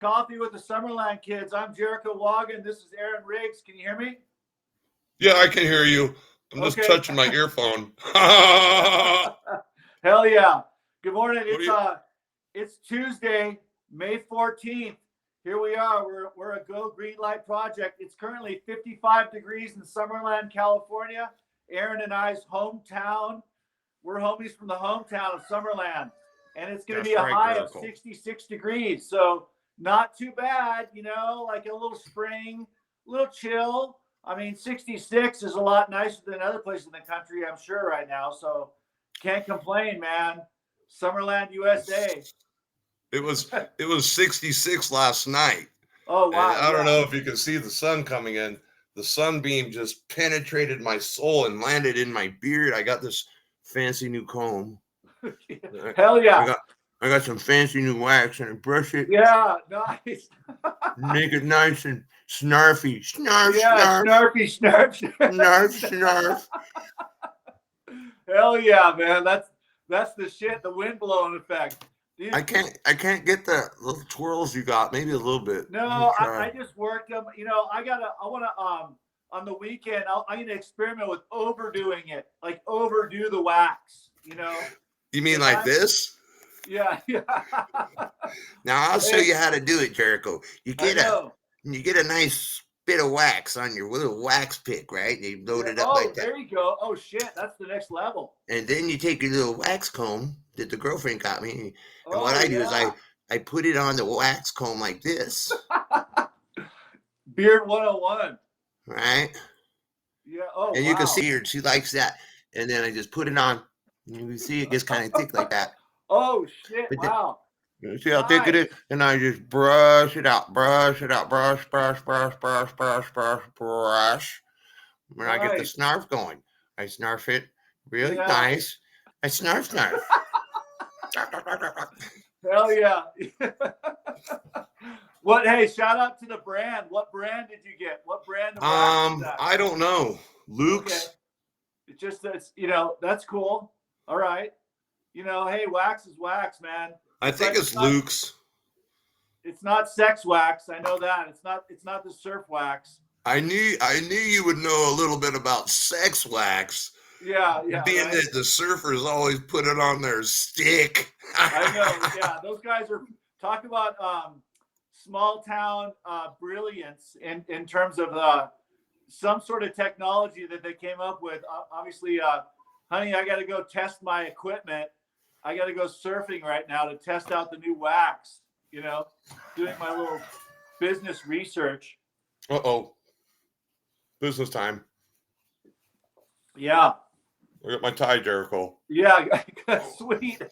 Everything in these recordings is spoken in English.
Coffee with the Summerland kids. I'm Jerico Woggon. This is Aaron Riggs. Can you hear me? Yeah, I can hear you. I'm just Okay. touching my earphone. Hell yeah. Good morning. What do you? It's Tuesday, May 14th. Here we are. We're a Go Green Light project. It's currently 55 degrees in Summerland, California. Aaron and I's hometown. We're homies from the hometown of Summerland. And it's going to That's be a right, high of Jericho. 66 degrees. So not too bad, like a little spring, a little chill. I mean, 66 is a lot nicer than other places in the country, I'm sure, right now. So can't complain, man. Summerland, USA. It was 66 last night. Oh, And wow. I don't Yeah. know if you can see the sun coming in. The sunbeam just penetrated my soul and landed in my beard. I got this fancy new comb. Hell yeah. I got some fancy new wax and I brush it, Yeah, nice. make it nice and snarfy. Snarf, Yeah, snarf, snarfy, snarf. snarf, snarf. Hell yeah, man. That's the shit, the wind blowing effect. I can't get the little twirls you got. Maybe a little bit. No, I just worked them. I want to on the weekend. I'm gonna experiment with overdoing it, like overdo the wax. You mean like this? Yeah, yeah. Now I'll show you how to do it, Jericho. You get a nice bit of wax on your little wax pick, right? And you load it up like that. There you go. Oh shit, that's the next level. And then you take your little wax comb that the girlfriend got me. And what I do is I put it on the wax comb like this. Beard 101. Right? Yeah. Oh, and you can see her. She likes that. And then I just put it on. You can see it gets kind of thick like that. Oh, shit. Wow. You see how thick it is? And I just brush it out. Brush it out. Brush, brush, brush, brush, brush, brush, brush. When I get the snarf going, I snarf it really nice. I snarf. Hell yeah. Hey, shout out to the brand. What brand did you get? What brand of wax is that? I don't know. Luke's. Okay. That's cool. All right. Hey, wax is wax, man. I think it's Luke's. It's not sex wax. I know that. It's not the surf wax. I knew you would know a little bit about sex wax. Yeah. Being right? That the surfers always put it on their stick. I know. Yeah, those guys are talking about small town brilliance in terms of some sort of technology that they came up with. Obviously, honey, I got to go test my equipment. I got to go surfing right now to test out the new wax. Doing my little business research. Uh-oh. Business time. Yeah. I got my tie, Jericho. Yeah, sweet.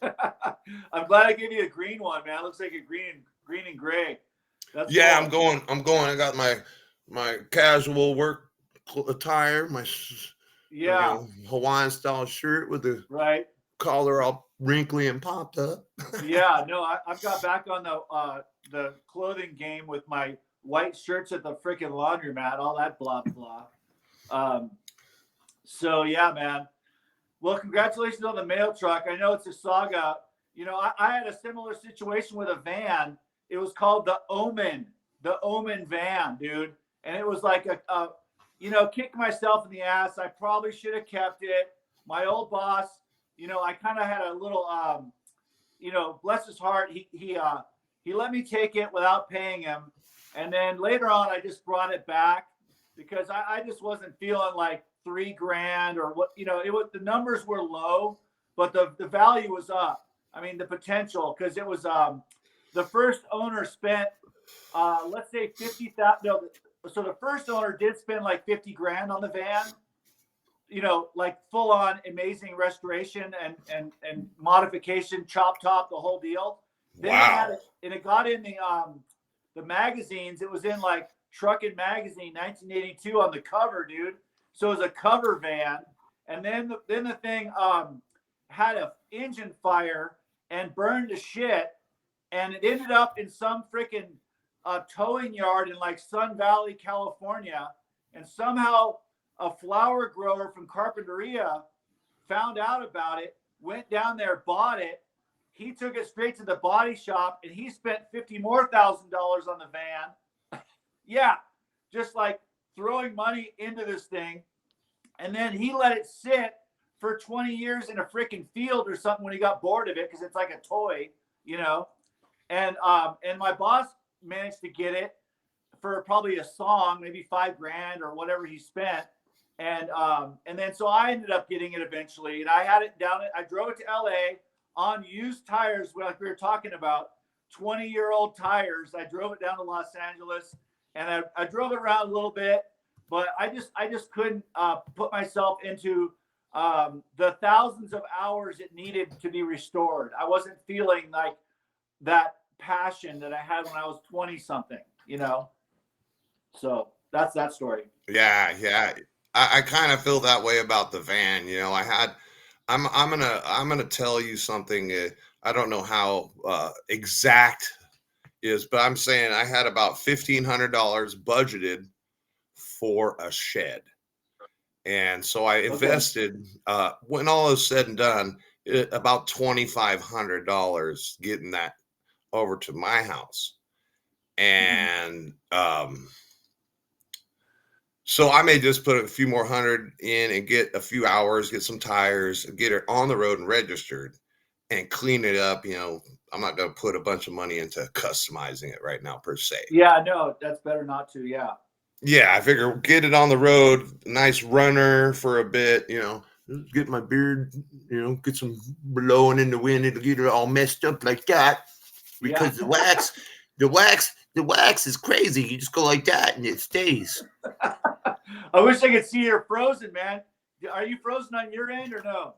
I'm glad I gave you a green one, man. It looks like a green and gray. That's cool. I'm going. I got my casual work attire, my Hawaiian style shirt with the collar all wrinkly and popped up. Yeah, no, I've got back on the clothing game with my white shirts at the freaking laundromat, all that blah blah. So yeah, man. Well, congratulations on the mail truck. I know it's a saga. I had a similar situation with a van. It was called the Omen van, dude. And it was like kick myself in the ass. I probably should have kept it. My old boss, I kind of had a little, bless his heart. He let me take it without paying him. And then later on, I just brought it back because I just wasn't feeling like $3,000 or what, the numbers were low, but the value was up. I mean, the potential, because it was, the first owner spent, let's say 50,000. No, so the first owner did spend like 50 grand on the van, like full on amazing restoration and modification, chop top, the whole deal. Then it got in the magazines. It was in like Truckin' Magazine, 1982 on the cover, dude. So it was a cover van. And then the thing had an engine fire and burned to shit. And it ended up in some freaking towing yard in like Sun Valley, California. And somehow a flower grower from Carpinteria found out about it, went down there, bought it, he took it straight to the body shop, and he spent $50,000 more on the van. Yeah, just like throwing money into this thing. And then he let it sit for 20 years in a freaking field or something when he got bored of it, because it's like a toy, you know. And my boss managed to get it for probably a song, maybe $5,000 or whatever he spent. And then so I ended up getting it eventually, and I had it down. I drove it to LA on used tires, like we were talking about, 20-year-old tires. I drove it down to Los Angeles, and I drove it around a little bit, but I just couldn't put myself into the thousands of hours it needed to be restored. I wasn't feeling like that passion that I had when I was 20 something, you know? So that's that story. Yeah. I kind of feel that way about the van. You know, I'm gonna tell you something. I don't know how exact is, but I'm saying I had about $1,500 budgeted for a shed, and so I invested. When all is said and done, about $2,500 getting that over to my house, and so I may just put a few more hundred in and get a few hours, get some tires, get it on the road and registered, and clean it up. You know, I'm not going to put a bunch of money into customizing it right now per se. Yeah, no, that's better not to. Yeah. Yeah, I figure get it on the road, nice runner for a bit. You know, get my beard. You know, get some blowing in the wind. It'll get it all messed up like that because the wax is crazy. You just go like that and it stays. I wish I could see you're frozen, man. Are you frozen on your end or no?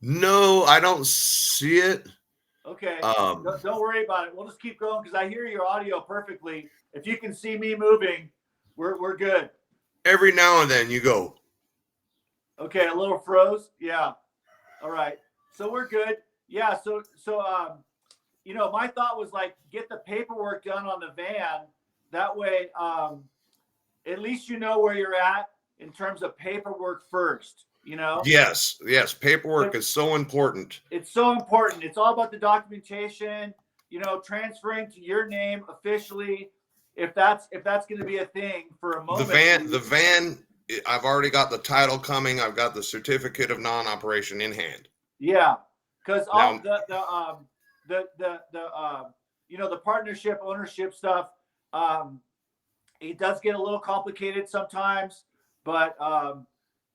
No, I don't see it. Okay. Don't worry about it. We'll just keep going because I hear your audio perfectly. If you can see me moving, we're good. Every now and then you go. Okay, a little froze. Yeah. All right. So we're good. Yeah. So you know, my thought was like get the paperwork done on the van. That way, at least you know where you're at in terms of paperwork first, you know? Yes. Paperwork is so important. It's so important. It's all about the documentation, you know, transferring to your name officially. If that's going to be a thing for a moment. The van, I've already got the title coming. I've got the certificate of non-operation in hand. Yeah. Cause all you know, the partnership ownership stuff, it does get a little complicated sometimes, but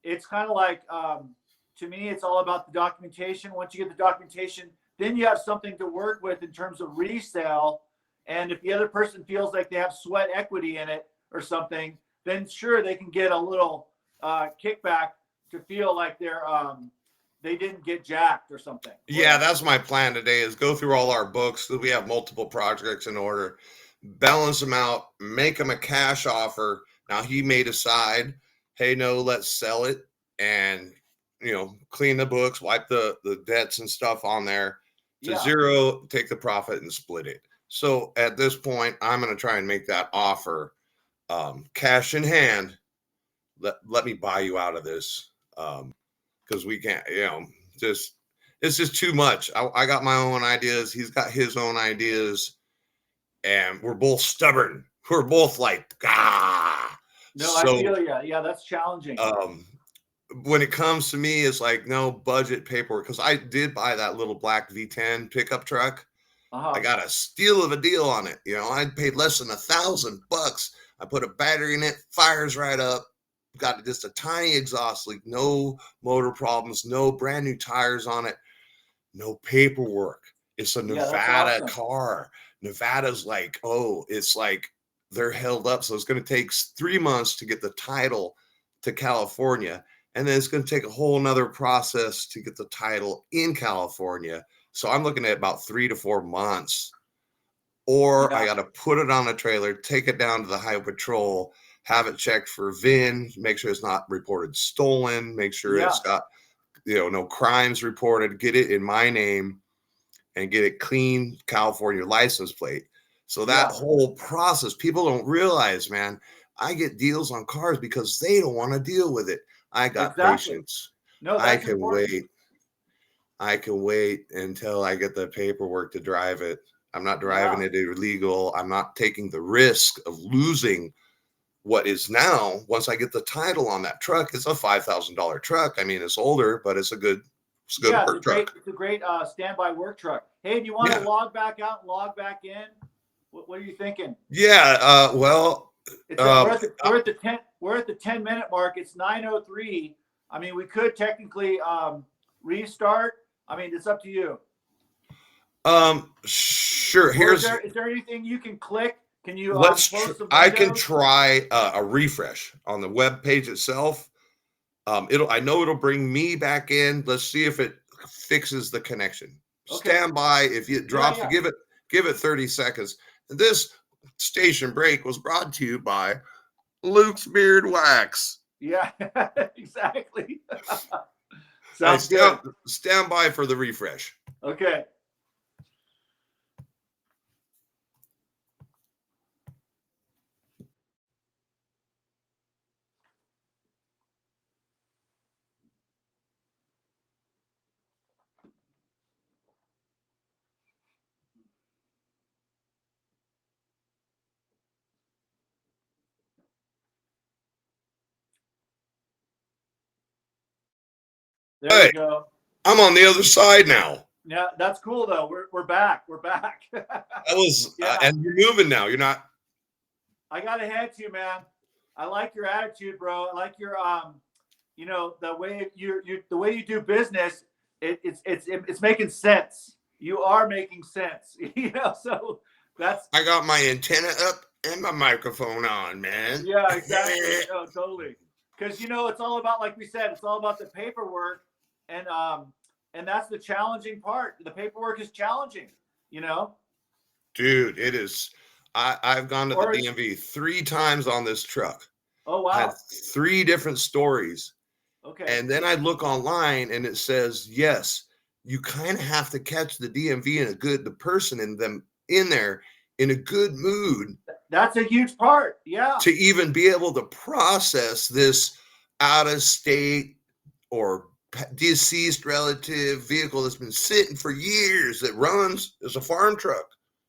it's kind of like, to me, it's all about the documentation. Once you get the documentation, then you have something to work with in terms of resale. And if the other person feels like they have sweat equity in it or something, then sure, they can get a little kickback to feel like they didn't get jacked or something. Yeah, that's my plan today is go through all our books. We have multiple projects in order, balance them out, make them a cash offer. Now he may decide, hey, no, let's sell it and, you know, clean the books, wipe the debts and stuff on there to zero, take the profit and split it. So at this point, I'm going to try and make that offer, cash in hand. Let me buy you out of this. Because we can't, you know, it's just too much. I got my own ideas. He's got his own ideas. And we're both stubborn. We're both like, No, so, I feel you. Yeah, that's challenging. When it comes to me, it's like no budget paperwork. Because I did buy that little black V10 pickup truck. I got a steal of a deal on it. You know, I paid less than $1,000. I put a battery in it, fires right up. Got just a tiny exhaust leak, no motor problems, no brand new tires on it, no paperwork. It's a Nevada car. Nevada's like, it's like they're held up. So it's going to take 3 months to get the title to California. And then it's going to take a whole nother process to get the title in California. So I'm looking at about 3 to 4 months. Or I got to put it on a trailer, take it down to the highway patrol, have it checked for VIN, make sure it's not reported stolen, make sure it's got, you know, no crimes reported, get it in my name and get it clean California license plate. So that whole process, people don't realize, man, I get deals on cars because they don't want to deal with it. I got patience. No, I can wait. I can wait until I get the paperwork to drive it. I'm not driving it illegal. I'm not taking the risk of losing what is now, once I get the title on that truck. It's a $5,000 truck. I mean, it's older, but it's a good work truck. It's a great standby work truck. Hey, do you want to log back out and log back in? What are you thinking? Yeah. Well, we're at the 10-minute mark. It's 9:03. I mean, we could technically restart. I mean, it's up to you. Sure. Is there anything you can click? Can you I can try a refresh on the web page itself. I know it'll bring me back in. Let's see if it fixes the connection. Okay. Stand by. If it drops, give it 30 seconds. And this station break was brought to you by Luke's Beard Wax. Yeah, exactly. Sounds good. Stand by for the refresh. Okay. There we go. I'm on the other side now. Yeah, that's cool though. We're back. We're back. That was and you're moving now. You're not. I gotta hand to you, man. I like your attitude, bro. I like your the way you do business. It's making sense. You are making sense. So that's. I got my antenna up and my microphone on, man. Yeah, exactly. Oh, totally. Because it's all about, like we said, it's all about the paperwork, and that's the challenging part. The paperwork is challenging, Dude, it is. I've gone to the DMV 3 times on this truck. Oh wow! I had 3 different stories. Okay. And then I look online and it says, yes, you kind of have to catch the DMV the person in them in there in a good mood. That's a huge part. Yeah. To even be able to process this out of state or deceased relative vehicle that's been sitting for years that runs as a farm truck.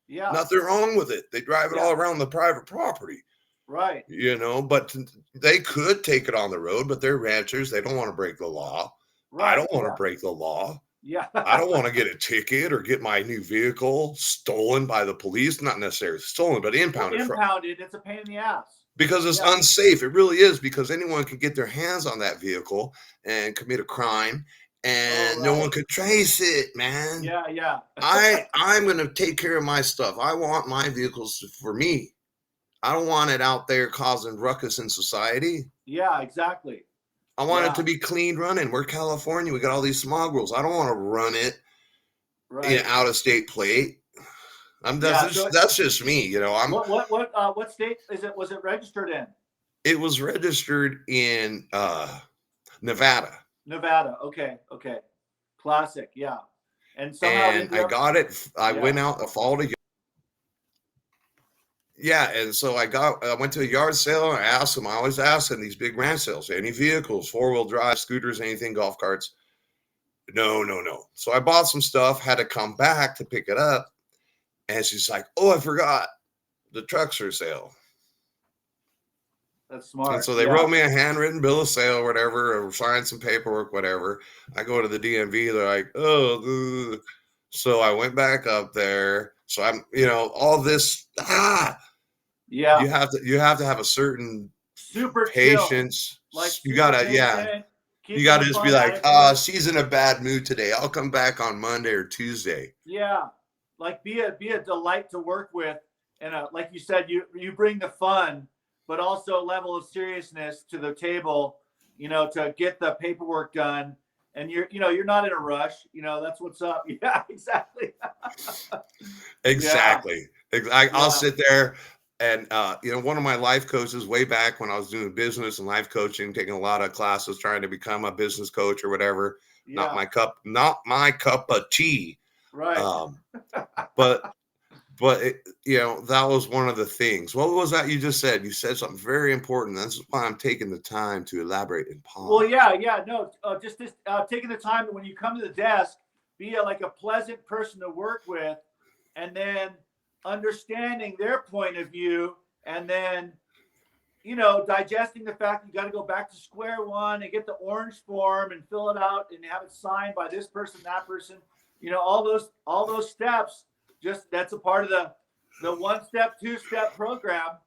Yeah. Nothing wrong with it. They drive it all around the private property. Right. But they could take it on the road, but they're ranchers. They don't want to break the law. Right. I don't want to break the law. Yeah. I don't want to get a ticket or get my new vehicle stolen by the police. Not necessarily stolen, but impounded. It's a pain in the ass. Because it's unsafe. It really is, because anyone can get their hands on that vehicle and commit a crime, and no one could trace it, man. Yeah. I'm going to take care of my stuff. I want my vehicles for me. I don't want it out there causing ruckus in society. Yeah, exactly. I want it to be clean running. We're California. We got all these smog rules. I don't want to run it in an out-of-state plate. That's just me, What state was it registered in? It was registered in Nevada. Nevada. Okay. Classic. Yeah. And somehow I got it. I went out the fall to. Yeah, and so I went to a yard sale and I asked them. I always ask them these big ranch sales, any vehicles, 4-wheel drive, scooters, anything, golf carts. No. So I bought some stuff, had to come back to pick it up. And she's like, oh, I forgot. The trucks are sale. That's smart. And so they wrote me a handwritten bill of sale or whatever, or signed some paperwork, whatever. I go to the DMV. They're like, oh. So I went back up there. So I'm, all this. Yeah. You have to have a certain super patience. Like you gotta, you gotta just be like, she's in a bad mood today. I'll come back on Monday or Tuesday. Yeah. Like be a delight to work with, and like you said, you bring the fun, but also a level of seriousness to the table, to get the paperwork done, and you're not in a rush, that's what's up. Yeah, exactly. Exactly. I'll sit there, and one of my life coaches way back when I was doing business and life coaching, taking a lot of classes, trying to become a business coach or whatever. Yeah. Not my cup of tea. Right. But that was one of the things. What was that you just said? You said something very important. That's why I'm taking the time to elaborate and pause. Well, yeah. No, just taking the time when you come to the desk, be like a pleasant person to work with, and then understanding their point of view, and then digesting the fact you got to go back to square one and get the orange form and fill it out and have it signed by this person, that person. All those steps. Just that's a part of the 1-step, 2-step program.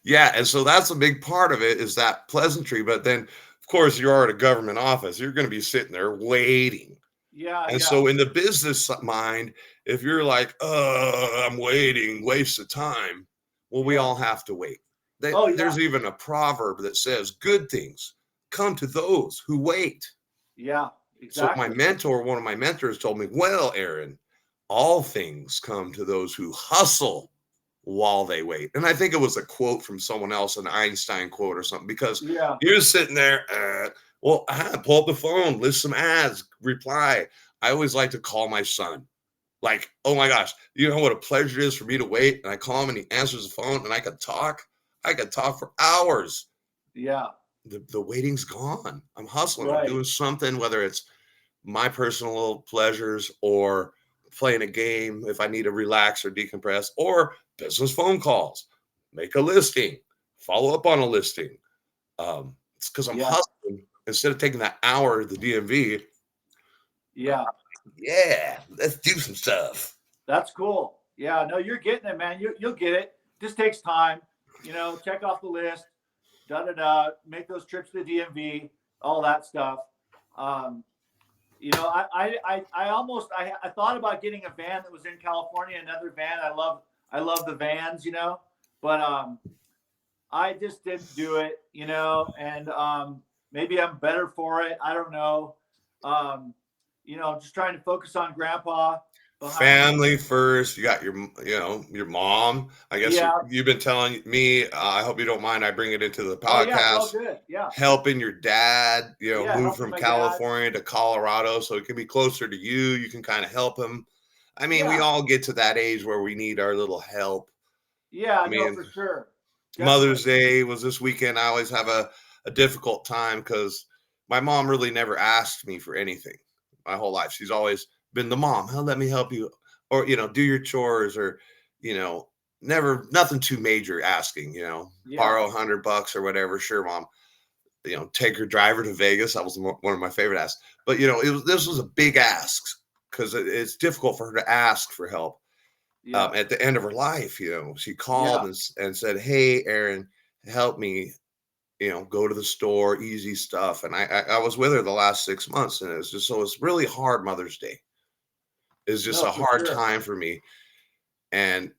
Yeah, and so that's a big part of it, is that pleasantry. But then, of course, you're at a government office. You're going to be sitting there waiting. Yeah, And yeah, so in the business mind, if you're like, I'm waiting, waste of time, well, we yeah. all have to wait. Oh, yeah, There's even a proverb that says, good things come to those who wait. yeah, So exactly. one of my mentors told me, well, Aaron, all things come to those who hustle while they wait. And I think it was a quote from someone else, an Einstein quote or something, because Yeah, you're sitting there, pull up the phone, list some ads, reply. I always like to call my son. Like, oh my gosh, you know what a pleasure it is for me to wait? And I call him and he answers the phone and I could talk. I could talk for hours. yeah, The waiting's gone. I'm hustling. I'm right. doing something, whether it's my personal pleasures or playing a game if I need to relax or decompress, or business phone calls, make a listing, follow up on a listing. It's because I'm Yeah, hustling instead of taking that hour at the DMV. yeah. Yeah, let's do some stuff. That's cool. Yeah, no, you're getting it, man. You'll get it. Just takes time. Check off the list. Da da da. Make those trips to the DMV. All that stuff. Um, I thought about getting a van that was in California, another van. I love the vans, but I just didn't do it, and maybe I'm better for it. I don't know. Just trying to focus on grandpa behind me. Family first. You got your mom. I guess Yeah. you've been telling me. I hope you don't mind. I bring it into the Oh yeah, it's all podcast. good. Yeah. Helping your dad, Yeah, move helping from my California to Colorado, so it can be closer to you. You can kind of help him. I mean, we Yeah. all get to that age where we need our little help. Yeah, I no, mean, for sure. Mother's Definitely. Day was this weekend. I always have a difficult time because my mom really never asked me for anything my whole life. She's always been the mom. Oh, let me help you, or do your chores, or never nothing too major asking. Yeah. Borrow $100 or whatever. Sure, mom. Take her driver to Vegas. That was one of my favorite asks. But this was a big ask because it's difficult for her to ask for help. Yeah. At the end of her life, she called Yeah. and said, "Hey, Aaron, help me, go to the store, easy stuff." And I was with her the last 6 months, and it's really hard. Mother's Day is just No, a for hard sure. time for me, and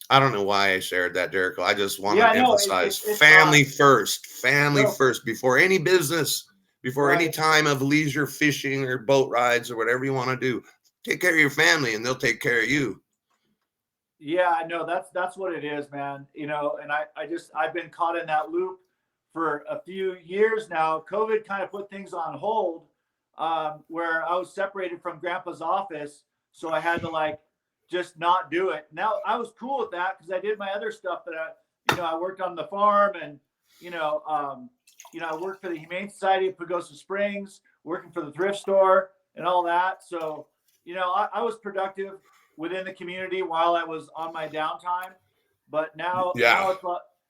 I don't know why I shared that, Jericho. I just want Yeah, to no, emphasize it's family first, family no, first, before any business, before any right. time of leisure, fishing or boat rides or whatever you want to do. Take care of your family and they'll take care of you. Yeah, I know that's what it is, man. And I've been caught in that loop for a few years now. COVID kind of put things on hold, where I was separated from Grandpa's office, so I had to like just not do it. Now I was cool with that because I did my other stuff that I worked on the farm, and I worked for the Humane Society of Pagosa Springs, working for the thrift store and all that. So I was productive within the community while I was on my downtime. But now, Yeah.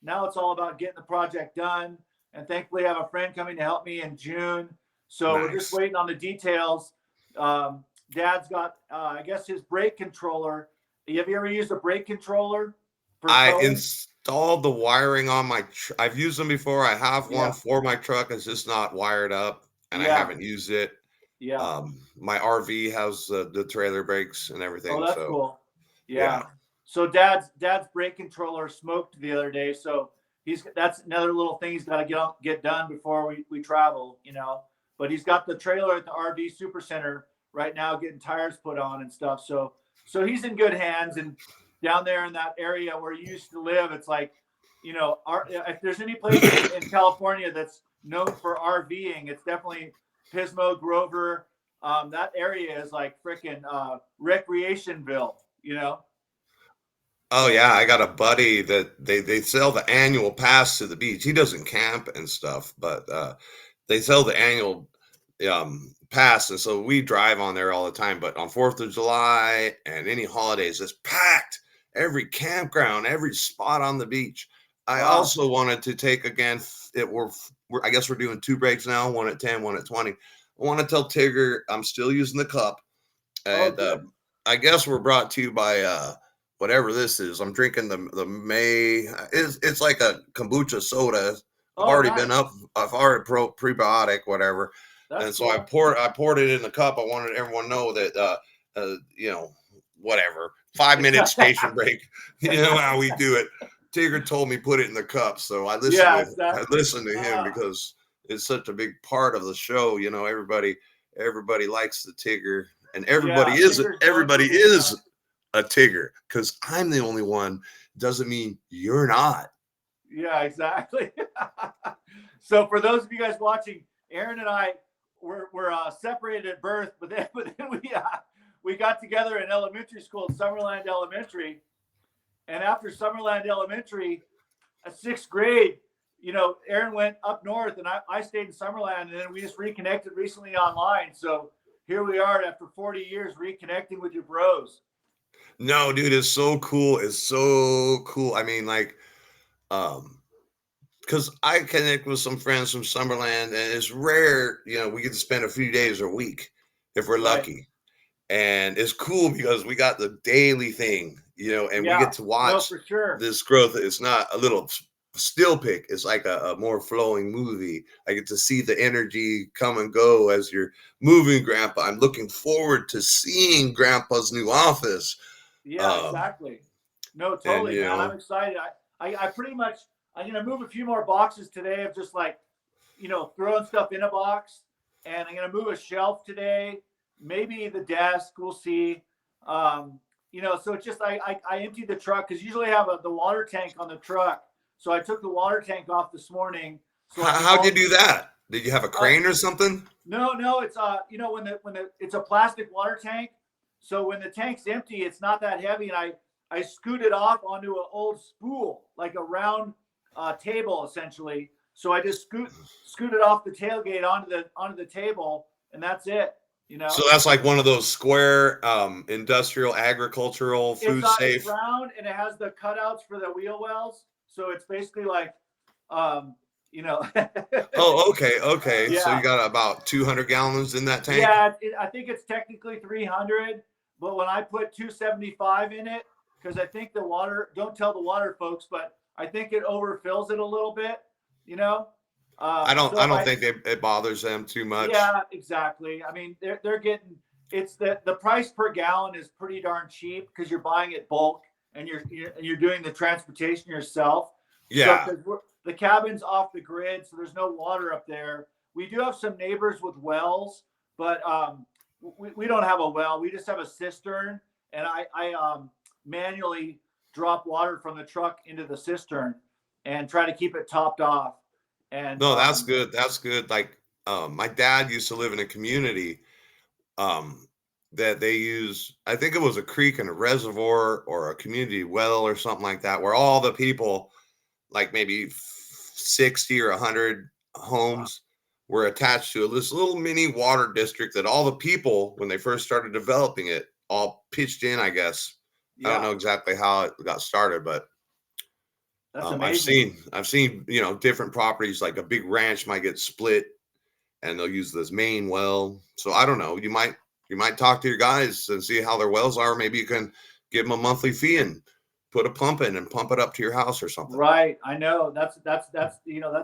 now it's all about getting the project done. And thankfully, I have a friend coming to help me in June. So we're just Nice. waiting on the details. Dad's got, I guess, his brake controller. Have you ever used a brake controller for I towing? installed the wiring on my I've used them before. I have one Yeah, for my truck. It's just not wired up and I yeah, haven't used it. yeah. My RV has the trailer brakes and Oh, everything. that's So cool. yeah. Yeah. So dad's brake controller smoked the other day. So that's another little thing he's got to get done before we travel. But he's got the trailer at the RV Super Center right now getting tires put on and stuff. So he's in good hands. And down there in that area where you used to live, it's like, if there's any place in California that's known for RVing, it's definitely Pismo, Grover. That area is like freaking Recreationville. Oh So yeah, I got a buddy that they sell the annual pass to the beach. He doesn't camp and stuff, but they sell the annual pass, and so we drive on there all the time. But on 4th of July and any holidays, it's packed. Every campground, every spot on the beach. I Wow. also wanted to take again. I guess we're doing 2 breaks now, one at 10, one at 20. I want to tell Tigger I'm still using the cup, and good. I guess we're brought to you by whatever this is. I'm drinking the May. It's like a kombucha soda. I've already Nice. been up. I've already prebiotic, whatever. That's And so cool. I poured it in the cup. I wanted everyone to know that whatever. 5-minute station break. You know how we do it. Tigger told me put it in the cup, so I listened exactly. I listened to him because it's such a big part of the show. You know, everybody likes the Tigger, and everybody is a Tigger, because I'm the only one. Doesn't mean you're not. Yeah, exactly. So for those of you guys watching, Aaron and I were separated at birth, but then we got together in elementary school at Summerland Elementary, and after Summerland Elementary, at 6th grade, Aaron went up north, and I stayed in Summerland, and then we just reconnected recently online. So here we are after 40 years reconnecting with your bros. No, dude, it's so cool. It's so cool. I mean, like, because I connect with some friends from Summerland, and it's rare, we get to spend a few days or a week if we're lucky. And it's cool because we got the daily thing, and we get to watch for sure. this growth. It's not a little still pick. It's like a more flowing movie. I get to see the energy come and go as you're moving, Grandpa. I'm looking forward to seeing Grandpa's new office. Yeah, exactly. No, totally, man. I'm excited. I pretty much, I'm going to move a few more boxes today of just like, throwing stuff in a box. And I'm going to move a shelf today, maybe the desk. We'll see. So it's just, I emptied the truck because usually I have the water tank on the truck. So I took the water tank off this morning. So how'd you do that? Did you have a crane or something? No, it's when it's a plastic water tank. So when the tank's empty, it's not that heavy, and I scoot it off onto an old spool, like a round table essentially. So I just scoot it off the tailgate onto the table, and that's it. So that's like one of those square industrial agricultural food safe. It's round, and it has the cutouts for the wheel wells. So it's basically like Oh, okay. Yeah. So you got about 200 gallons in that tank? Yeah, I think it's technically 300, but when I put 275 in it, because I think the water, don't tell the water folks, but I think it overfills it a little bit, I don't think it bothers them too much. Yeah, exactly. I mean, they're getting, it's the price per gallon is pretty darn cheap because you're buying it bulk and you're doing the transportation yourself. Yeah. So the cabin's off the grid, so there's no water up there. We do have some neighbors with wells, but we don't have a well. We just have a cistern, and I manually drop water from the truck into the cistern and try to keep it topped off. And no, that's good. That's good. Like my dad used to live in a community that they use. I think it was a creek and a reservoir or a community well or something like that, where all the people, like maybe 60 or 100 homes, were attached to this little mini water district that all the people, when they first started developing it, all pitched in, I guess. Yeah. I don't know exactly how it got started, but that's amazing. I've seen, different properties, like a big ranch might get split and they'll use this main well. So I don't know. You might talk to your guys and see how their wells are. Maybe you can give them a monthly fee and put a pump in and pump it up to your house or something. Right. I know that's a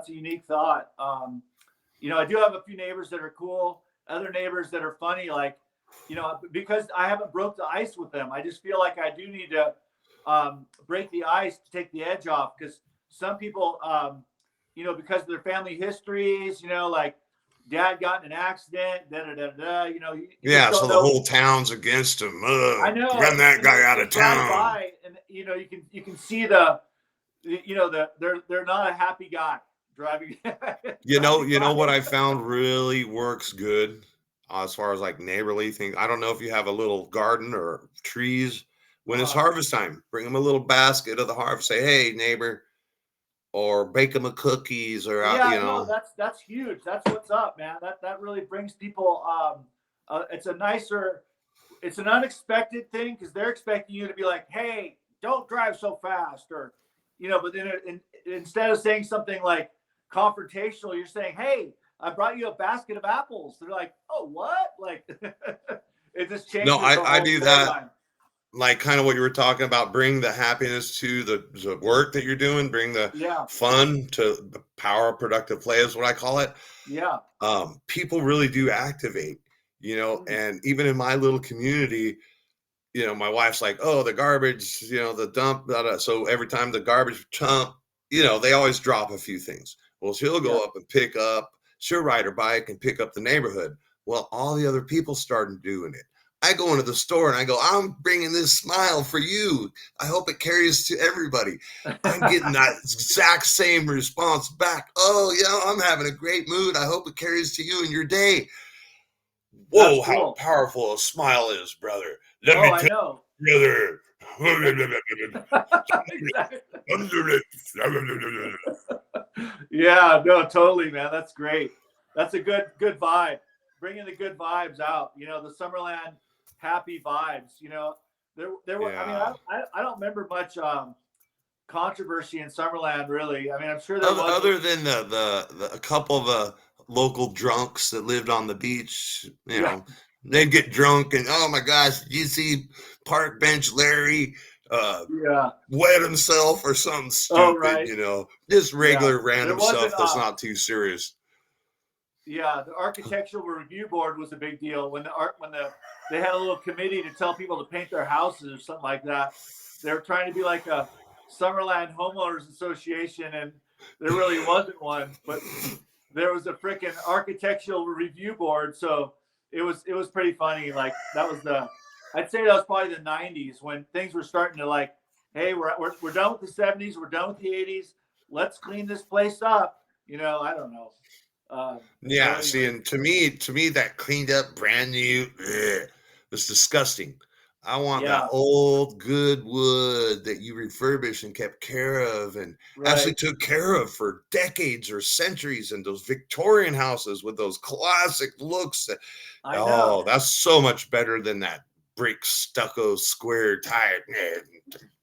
unique thought. I do have a few neighbors that are cool, other neighbors that are funny, like, because I haven't broke the ice with them. I just feel like I do need to break the ice to take the edge off, because some people, because of their family histories, like dad got in an accident, yeah, so the whole town's against him. I know. Run that guy out of town. By, and you can see they're not a happy guy driving. You know what I found really works good as far as like neighborly things. I don't know if you have a little garden or trees. When it's harvest time, bring them a little basket of the harvest. Say, hey, neighbor, or bake them a cookies or Yeah, no, that's huge. That's what's up, man. That really brings people. It's an unexpected thing because they're expecting you to be like, hey, don't drive so fast, or but then instead of saying something like confrontational, you're saying, hey, I brought you a basket of apples. They're like, oh, what? Like, it just No, changes the I whole do that. paradigm. Like kind of what you were talking about, bring the happiness to the work that you're doing, bring the Yeah, fun to the power of productive play is what I call it. yeah, People really do activate, and even in my little community, my wife's like, oh, the garbage, the dump, blah, blah. So every time the garbage dump, they always drop a few things. Well, she'll yeah. go up and she'll ride her bike and pick up the neighborhood. Well, all the other people started doing it. I go into the store and I go, I'm bringing this smile for you. I hope it carries to everybody. I'm getting that exact same response back. Oh, yeah, I'm having a great mood. I hope it carries to you in your day. That's Whoa, how cool. powerful a smile is, brother. Let Oh, me I tell know. you, Exactly. brother. Yeah, no, totally, man. That's great. That's a good vibe. Bringing the good vibes out. The Summerland happy vibes. There were. I mean, Yeah. I don't remember much controversy in Summerland, really. I mean, I'm sure there Other, was. other than the a couple of local drunks that lived on the beach, Yeah, they'd get drunk and oh my gosh, did you see Park Bench Larry yeah. wet himself or something Oh, stupid, right. just Yeah. regular There random wasn't. stuff that's not too serious. Yeah, the architectural review board was a big deal when they had a little committee to tell people to paint their houses or something like that. They were trying to be like a Summerland homeowners association, and there really wasn't one, but there was a freaking architectural review board. So it was pretty funny. Like I'd say that was probably the '90s when things were starting to like, hey, we're done with the '70s, we're done with the '80s. Let's clean this place up. I don't know. But Yeah, see, anyway, and to me, that cleaned up, brand new, was disgusting. I want that yeah, old good wood that you refurbished and kept care of and actually right. took care of for decades or centuries, and those Victorian houses with those classic looks. I Oh, know. that's so much better than that brick stucco square type.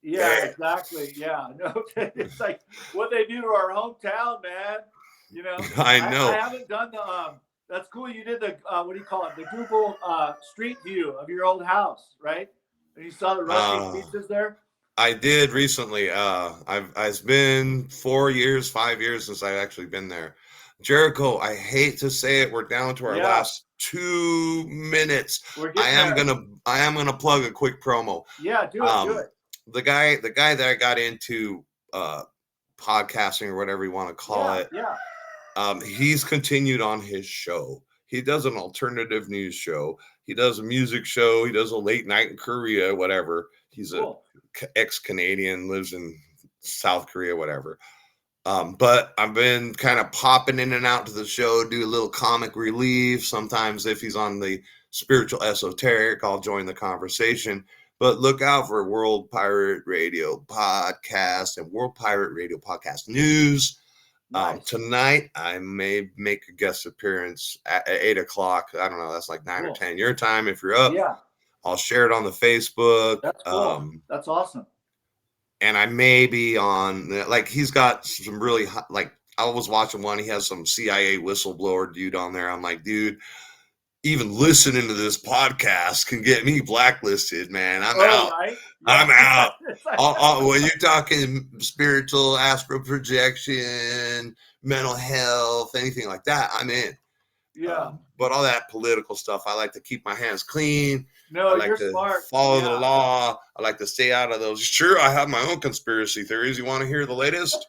Yeah, exactly. Yeah, no, it's like what they do to our hometown, man. I I know. haven't done the. That's cool. You did the what do you call it? The Google Street View of your old house, right? And you saw the rusting Uh, pieces there. I did recently. It's been 4 years, 5 years since I've actually been there. Jericho, I hate to say it, we're down to our Yeah, last 2 minutes. we're I getting am there. gonna I am gonna plug a quick promo. Yeah, do it, do Um, it. the guy that I got into podcasting or whatever you want to call Yeah, it, yeah. he's continued on his show. He does an alternative news show. He does a music show. He does a late night in Korea, whatever. He's a Cool. ex-Canadian, lives in South Korea, whatever. But I've been kind of popping in and out to the show, do a little comic relief. Sometimes if he's on the spiritual esoteric, I'll join the conversation. But look out for World Pirate Radio Podcast and World Pirate Radio Podcast News. Nice. Tonight, I may make a guest appearance at 8 o'clock. I don't know. That's like 9 or Cool. 10 your time. If you're up, Yeah, I'll share it on the Facebook. that's cool. That's awesome. And I may be on, like, he's got some really hot, like, I was watching one. He has some CIA whistleblower dude on there. I'm like, dude, even listening to this podcast can get me blacklisted, man. I'm Oh, out. right. Yeah. I'm out. It's like, When you're talking spiritual, astral projection, mental health, anything like that, I'm in. yeah. But all that political stuff, I like to keep my hands clean. I No, like you're to smart. follow the Yeah. law. I like to stay out of those. Sure, I have my own conspiracy theories. You want to hear the latest?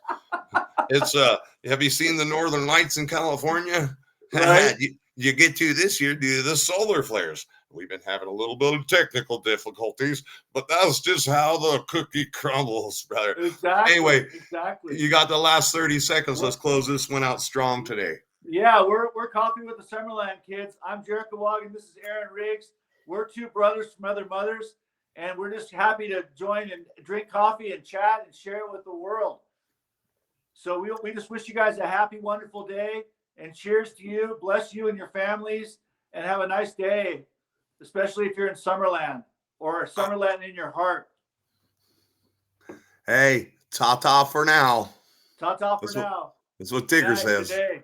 It's have you seen the Northern Lights in California? Right. you get to this year due to the solar flares. We've been having a little bit of technical difficulties, but that's just how the cookie crumbles, brother. Exactly. Anyway, Exactly. you got the last 30 seconds. We're, Let's close this one out strong today. yeah, we're coffee with the Summerland kids. I'm Jerico Woggon. This is Aaron Riggs. We're two brothers from other mothers, and we're just happy to join and drink coffee and chat and share it with the world. So we just wish you guys a happy, wonderful day, and cheers to you. Bless you and your families, and have a nice day, especially if you're in Summerland or Summerland in your heart. Hey, ta-ta for now. Ta-ta for now. That's what Tigger Night, says. good day.